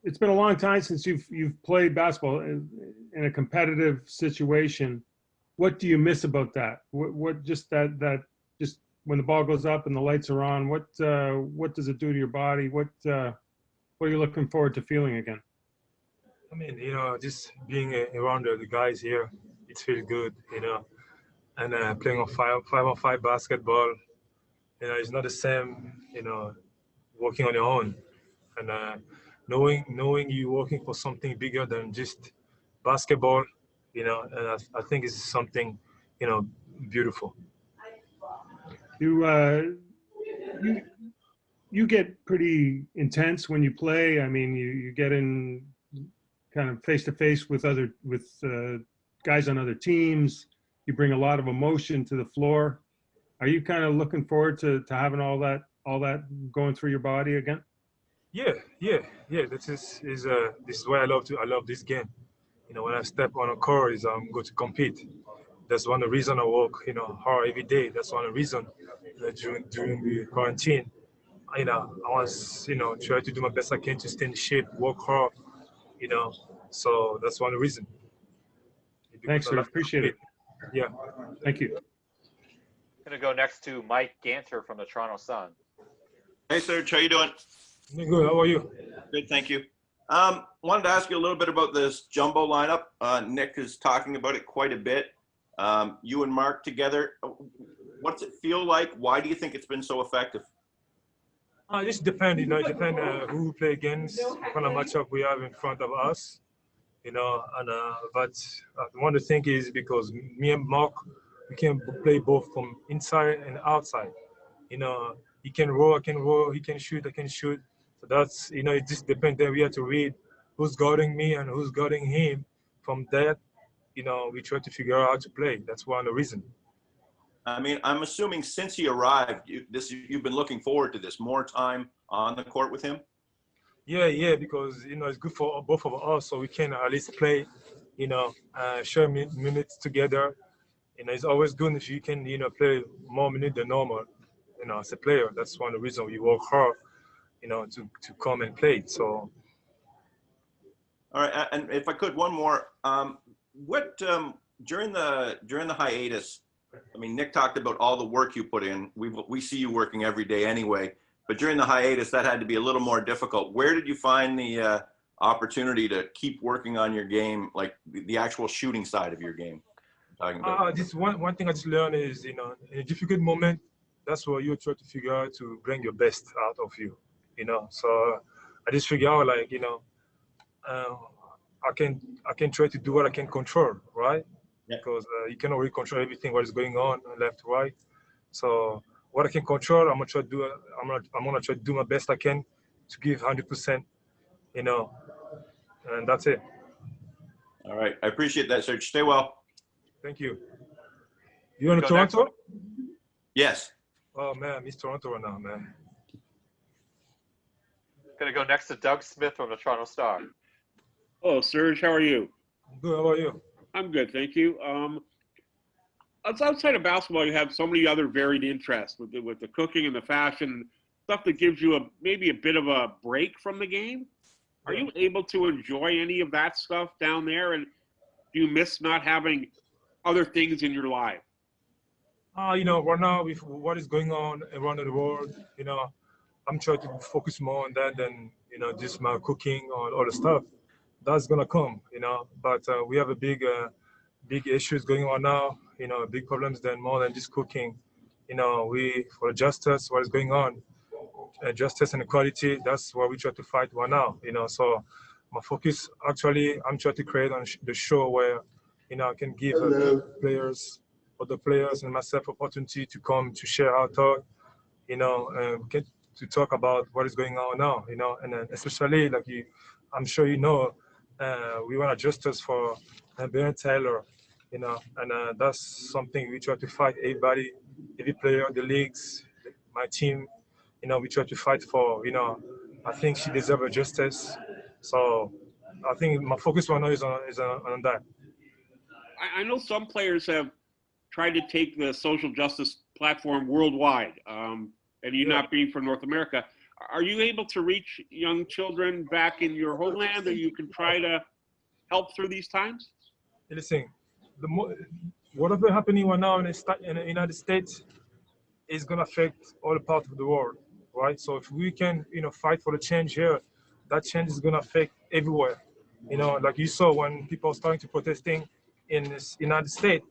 it's been a long time since you've played basketball in a competitive situation. What do you miss about that? What just that just when the ball goes up and the lights are on, what does it do to your body? What are you looking forward to feeling again? I mean, just being around the guys here, it feels good, and playing on 5-on-5 basketball, it's not the same, working on your own, and knowing you're working for something bigger than just basketball, and I think it's something, beautiful. You get pretty intense when you play. I mean, you get in kind of face to face with guys on other teams. You bring a lot of emotion to the floor. Are you kind of looking forward to having all that going through your body again? Yeah. This is why I love this game. When I step on a court, I'm going to compete. That's one of the reason I work, hard every day. That's one of the reason during the quarantine. I was, try to do my best I can to stay in shape, work hard, So that's one reason. Thanks, sir. Appreciate it. Yeah. Thank you. Going to go next to Mike Ganter from the Toronto Sun. Hey, Serge. How you doing? Good. How are you? Good, thank you. Wanted to ask you a little bit about this jumbo lineup. Nick is talking about it quite a bit. You and Mark together. What's it feel like? Why do you think it's been so effective? It just depends, it depends who we play against, what kind of matchup we have in front of us, but one of the things is because me and Mark, we can play both from inside and outside. He can roll, I can roll, he can shoot, I can shoot. So that's, it just depends. Then we have to read who's guarding me and who's guarding him. From that, we try to figure out how to play. That's one of the reasons. I mean, I'm assuming since he arrived, you've been looking forward to this, more time on the court with him? Yeah, because, it's good for both of us, so we can at least play, share minutes together. It's always good if you can, play more minutes than normal, as a player. That's one of the reasons we work hard, to come and play. So. All right, and if I could, one more. During the hiatus, I mean, Nick talked about all the work you put in. We see you working every day anyway, but during the hiatus, that had to be a little more difficult. Where did you find the opportunity to keep working on your game, like the actual shooting side of your game? Just one thing I just learned is, in a difficult moment, that's where you try to figure out to bring your best out of you, So I just figure out, like, I can try to do what I can control, right? Yeah. Because you cannot really control everything what is going on left to right. So what I can control, I'm gonna try to do. I'm gonna try to do my best I can to give 100%, and that's it. All right, I appreciate that, Serge. Stay well. Thank you. You in Toronto? Yes. Oh man, I miss Toronto right now, man. Going to go next to Doug Smith from the Toronto Star. Oh, Serge, how are you? Good. How are you? I'm good, thank you. Outside of basketball, you have so many other varied interests with the cooking and the fashion stuff that gives you maybe a bit of a break from the game. Are you able to enjoy any of that stuff down there? And do you miss not having other things in your life? Right now with what is going on around the world, I'm trying to focus more on that than just my cooking or all the stuff. That's gonna come, but we have a big issues going on now, big problems more than just cooking. For justice, what is going on, justice and equality, that's what we try to fight right now, So my focus, actually, I'm trying to create on the show where, I can give other players and myself opportunity to come to share our thought, get to talk about what is going on now, and especially like I'm sure we want justice for Brian Taylor, and that's something we try to fight. Every player, the leagues, my team, we try to fight for. I think she deserves justice. So I think my focus right now is on that. I know some players have tried to take the social justice platform worldwide, and you not being from North America. Are you able to reach young children back in your homeland that you can try to help through these times? Listen, whatever happening right now in the United States is gonna affect all parts of the world, right? So if we can, fight for the change here, that change is gonna affect everywhere. Like you saw when people starting to protesting in the United States,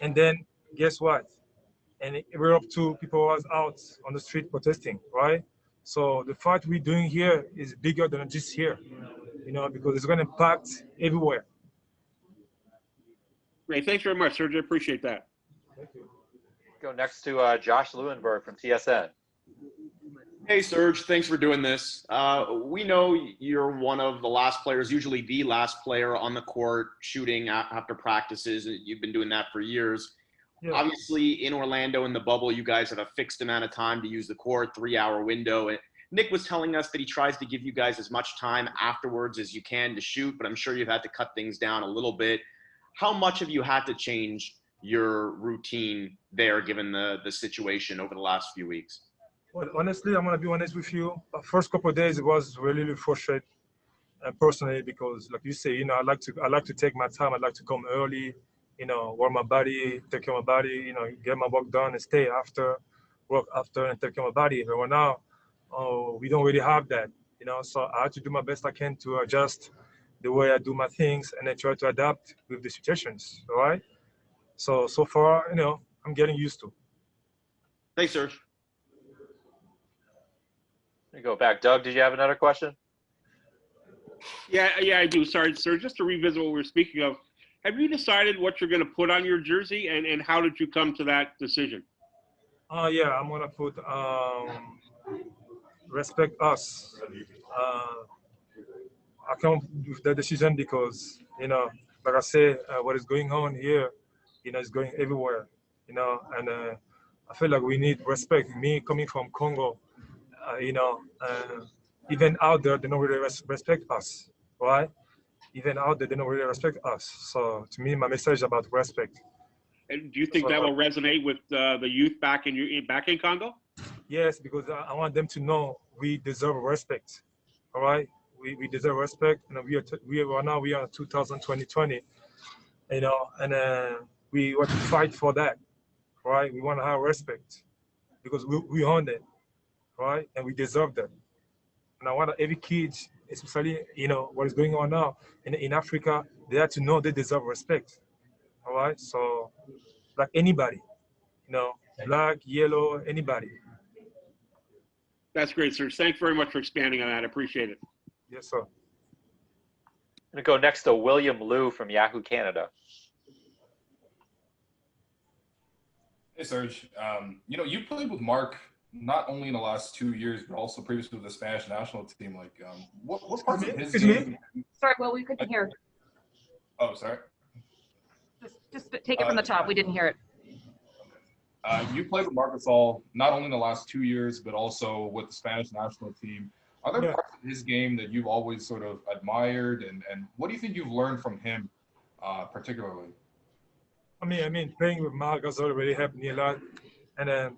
and then guess what? And we're up to people was out on the street protesting, right? So the fight we're doing here is bigger than just here, because it's gonna impact everywhere. Great. Thanks very much, Serge. I appreciate that. Thank you. Go next to Josh Lewenberg from TSN. Hey, Serge, thanks for doing this. We know you're one of the last players, usually the last player on the court shooting after practices. You've been doing that for years. Yeah. Obviously, in Orlando, in the bubble, you guys have a fixed amount of time to use the court, 3-hour window. And Nick was telling us that he tries to give you guys as much time afterwards as you can to shoot, but I'm sure you've had to cut things down a little bit. How much have you had to change your routine there, given the situation over the last few weeks? Well, honestly, I'm gonna be honest with you. The first couple of days, it was really frustrating, personally, because, like you say, I like to take my time. I like to come early, work my body, take care of my body, get my work done, and stay after, work after, and take care of my body. But right now, we don't really have that, So I have to do my best I can to adjust the way I do my things, and then try to adapt with the situations. All right. So far, I'm getting used to. Thanks, Serge. You go back. Doug, did you have another question? Yeah, I do. Sorry, sir. Just to revisit what we were speaking of, have you decided what you're going to put on your jersey, and how did you come to that decision? Yeah, I'm gonna put respect us. I come with that decision because like I say, what is going on here, is going everywhere, and I feel like we need respect. Me coming from Congo, even out there, they don't really respect us, right? Even out there, they don't really respect us. So to me, my message is about respect. And do you think that will resonate with the youth back in Congo? Yes, because I want them to know we deserve respect. All right, we deserve respect, and we are 2020, and we want to fight for that, right? We want to have respect because we own it, right? And we deserve that. And I want every kid, especially what is going on now in Africa, they have to know they deserve respect. All right, so like anybody, black, yellow, anybody. That's great, sir. Thanks very much for expanding on that. I appreciate it. Yes, sir. I'm gonna go next to William Liu from Yahoo Canada. Hey, Serge. You played with Mark not only in the last 2 years, but also previously with the Spanish national team. What parts of his game? Sorry, Will, we couldn't hear. Oh, sorry. Just take it from the top. We didn't hear it. You played with Marc Gasol not only in the last 2 years, but also with the Spanish national team. Are there parts of his game that you've always sort of admired, and what do you think you've learned from him, particularly? I mean, playing with Marc Gasol really helped me a lot, and then,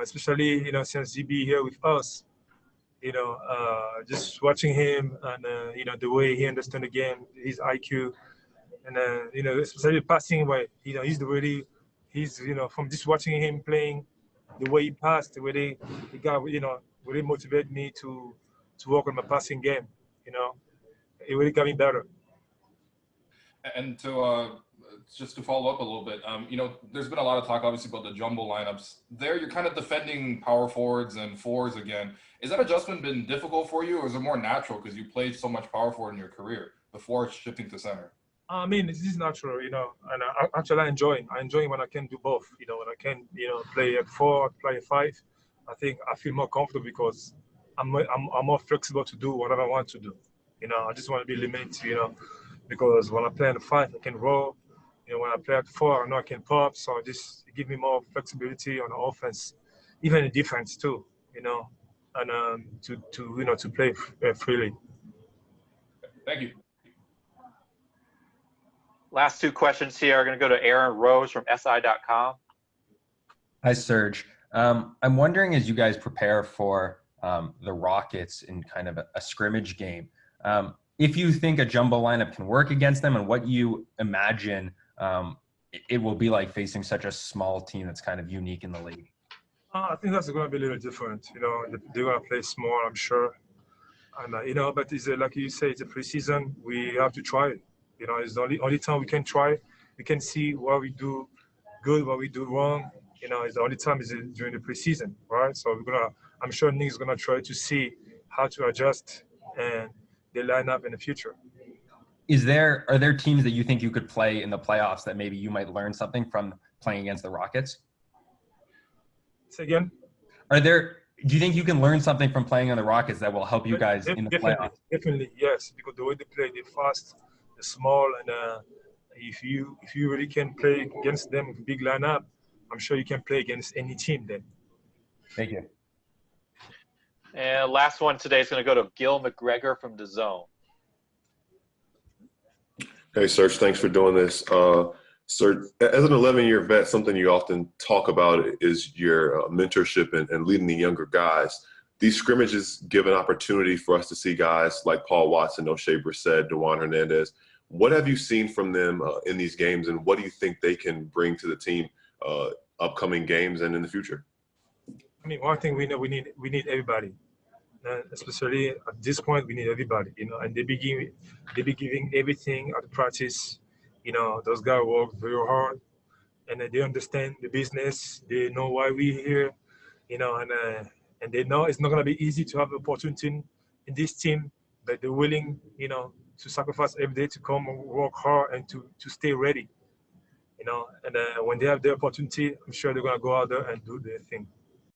especially since GB here with us, just watching him and the way he understands the game, his IQ, and especially passing way, he's from just watching him playing, the way he passed, the way he got really motivated me to work on my passing game. It really got me better. And just to follow up a little bit, there's been a lot of talk, obviously, about the jumbo lineups. There, you're kind of defending power forwards and fours again. Is that adjustment been difficult for you, or is it more natural because you played so much power forward in your career before shifting to center? I mean, this is natural, and actually I enjoy when I can do both. When I can, play at 4, play at 5. I think I feel more comfortable because I'm more flexible to do whatever I want to do. I just want to be limited, because when I play at 5, I can roll. When I play at 4, I know I can pop. So just give me more flexibility on the offense, even in defense too. And to play freely. Thank you. Last two questions here are going to go to Aaron Rose from SI.com. Hi, Serge. I'm wondering, as you guys prepare for the Rockets in kind of a scrimmage game. If you think a jumbo lineup can work against them, and what you imagine it will be like facing such a small team that's kind of unique in the league. I think that's going to be a little different. They're going to play small, I'm sure. And, but it's like you say, it's a preseason. We have to try it. It's the only time we can try. We can see what we do good, what we do wrong. It's the only time is during the preseason, right? So I'm sure Nick's going to try to see how to adjust and they line up in the future. Are there teams that you think you could play in the playoffs that maybe you might learn something from playing against the Rockets? Say again? Do you think you can learn something from playing on the Rockets that will help you guys in the playoffs? Definitely, yes. Because the way they play, they're fast, they're small, and if you really can play against them with a big lineup, I'm sure you can play against any team then. Thank you. And last one today is going to go to Gil McGregor from DAZN. Hey, Serge, thanks for doing this. Serge, as an 11-year vet, something you often talk about is your mentorship and leading the younger guys. These scrimmages give an opportunity for us to see guys like Paul Watson, O'Shea Brissett, DeJuan Hernandez. What have you seen from them in these games, and what do you think they can bring to the team upcoming games and in the future? I mean, one thing we know, we need everybody. Especially at this point, we need everybody, and they be giving everything at the practice. Those guys work very hard, and they understand the business. They know why we're here, and they know it's not going to be easy to have an opportunity in this team, but they're willing, to sacrifice every day to come and work hard and to stay ready, and when they have the opportunity, I'm sure they're going to go out there and do their thing.